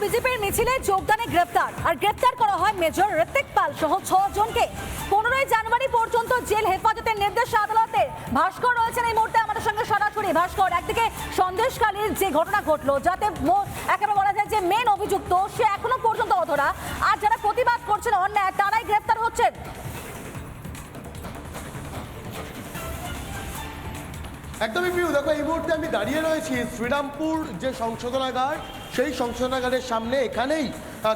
বিজেপির মিছিলে যোগদানে গ্রেপ্তার আর গ্রেপ্তার করা হয় মেজর ঋত্বিক পাল সহ 6 জনকে। 15 জানুয়ারি পর্যন্ত জেল হেফাজতের নির্দেশ আদালতে। ভাস্কর রয়েছেন এই মুহূর্তে আমাদের সঙ্গে সরাসরি। ভাস্কর, একদিকে সন্দেশখালীর যে ঘটনা ঘটলো, যাতে একেবারে বলা যায় যে মেন অভিযুক্ত সে এখনো পর্যন্ত অধরা, আর যারা প্রতিবাদ করছেন অন্যায় তারাই গ্রেপ্তার হচ্ছেন। একদমই প্রিয়, দেখো এই মুহূর্তে আমি দাঁড়িয়ে রয়েছি শ্রীরামপুর যে সংশোধনাগার, সেই সংশোধনাগারের সামনে। এখানেই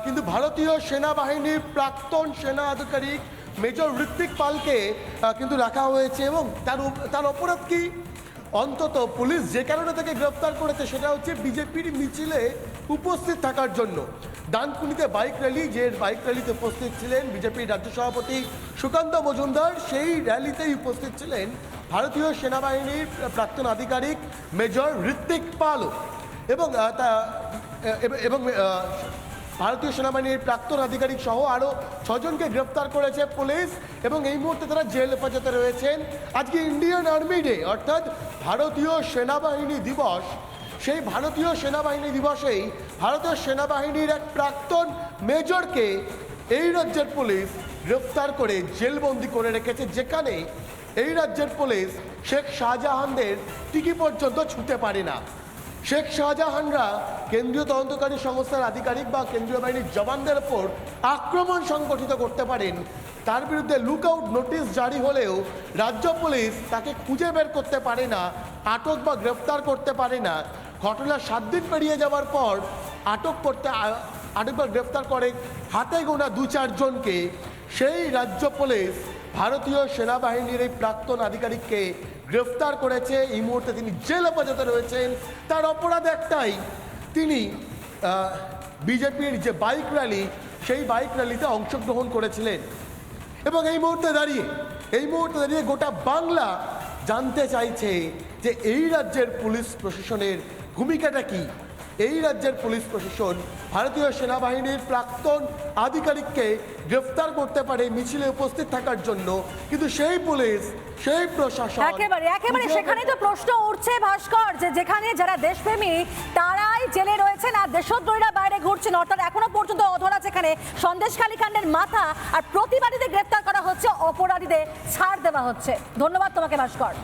কিন্তু ভারতীয় সেনাবাহিনীর প্রাক্তন সেনা আধিকারিক মেজর ঋত্বিক পালকে কিন্তু রাখা হয়েছে। এবং তার অপরাধ কি? অন্তত পুলিশ যে কারণে তাকে গ্রেপ্তার করেছে সেটা হচ্ছে বিজেপির মিছিলে উপস্থিত থাকার জন্য। ডানকুনিতে বাইক র্যালি, যে বাইক র্যালিতে উপস্থিত ছিলেন বিজেপির রাজ্য সভাপতি সুকান্ত মজুমদার, সেই র্যালিতেই উপস্থিত ছিলেন ভারতীয় সেনাবাহিনীর প্রাক্তন আধিকারিক মেজর ঋত্বিক পাল এবং ভারতীয় সেনাবাহিনীর প্রাক্তন আধিকারিক সহ আরও 6 জনকে গ্রেপ্তার করেছে পুলিশ। এবং এই মুহূর্তে তারা জেল হেফাজতে রয়েছেন। আজকে ইন্ডিয়ান আর্মি ডে, অর্থাৎ ভারতীয় সেনাবাহিনী দিবস। সেই ভারতীয় সেনাবাহিনী দিবসেই ভারতীয় সেনাবাহিনীর এক প্রাক্তন মেজরকে এই রাজ্যের পুলিশ গ্রেপ্তার করে জেলবন্দি করে রেখেছে, যেখানে এই রাজ্যের পুলিশ শেখ শাহজাহানদের টিকি পর্যন্ত ছুঁতে পারে না। শেখ শাহজাহানরা কেন্দ্রীয় তদন্তকারী সংস্থার আধিকারিক বা কেন্দ্রীয় বাহিনীর জওয়ানদের ওপর আক্রমণ সংগঠিত করতে পারেন, তার বিরুদ্ধে লুকআউট নোটিশ জারি হলেও রাজ্য পুলিশ তাকে খুঁজে বের করতে পারে না, আটক বা গ্রেপ্তার করতে পারে না। ঘটনা 7 দিন পেরিয়ে যাওয়ার পর আটক বা গ্রেপ্তার করে হাতে গোনা 2-4 জনকে। সেই রাজ্য পুলিশ ভারতীয় সেনাবাহিনীর এই প্রাক্তন আধিকারিককে গ্রেফতার করেছে। এই মুহূর্তে তিনি জেল হেফাজতে রয়েছেন। তার অপরাধ একটাই, তিনি বিজেপির যে বাইক র্যালি, সেই বাইক র্যালিতে অংশগ্রহণ করেছিলেন। এবং এই মুহূর্তে দাঁড়িয়ে গোটা বাংলা জানতে চাইছে যে এই রাজ্যের পুলিশ প্রশাসনের ভূমিকাটা কি। এই রাজ্যের পুলিশ প্রশাসন ভারতীয় সেনাবাহিনীর প্রাক্তন আধিকারিককে গ্রেফতার করতে পারে মিছিলে উপস্থিত থাকার জন্য, কিন্তু সেই পুলিশ, সেই প্রশাসন একেবারে সেখানেই তো প্রশ্ন উঠছে ভাস্কর, যে যেখানে যারা দেশপ্রেমী তারাই জেলে রয়েছেন আর দেশদ্রোহীরা বাইরে ঘুরছেন, অর্থাৎ এখনো পর্যন্ত অধরা যেখানে সন্দেশখালী কাণ্ডের মাথা, আর প্রতিবাদীদের গ্রেফতার করা হচ্ছে, অপরাধীদের ছাড় দেওয়া হচ্ছে। ধন্যবাদ তোমাকে ভাস্কর।